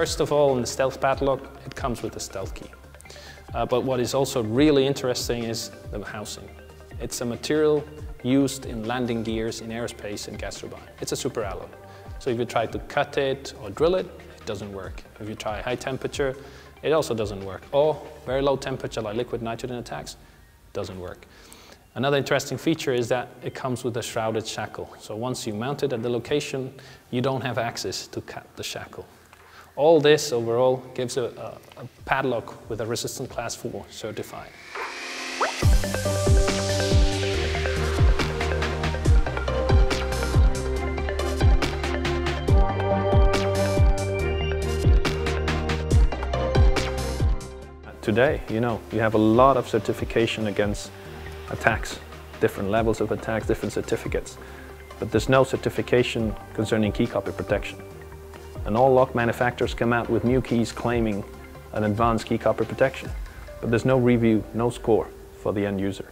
First of all, in the stealth padlock, it comes with a stealth key. But what is also really interesting is the housing. It's a material used in landing gears in aerospace and gas turbine. It's a superalloy. So if you try to cut it or drill it, it doesn't work. If you try high temperature, it also doesn't work. Or very low temperature like liquid nitrogen attacks, doesn't work. Another interesting feature is that it comes with a shrouded shackle. So once you mount it at the location, you don't have access to cut the shackle. All this overall gives a padlock with a resistance class 4 certified. Today, you have a lot of certification against attacks, different levels of attacks, different certificates. But there's no certification concerning key copy protection. And all lock manufacturers come out with new keys claiming an advanced key copy protection. But there's no review, no score for the end user.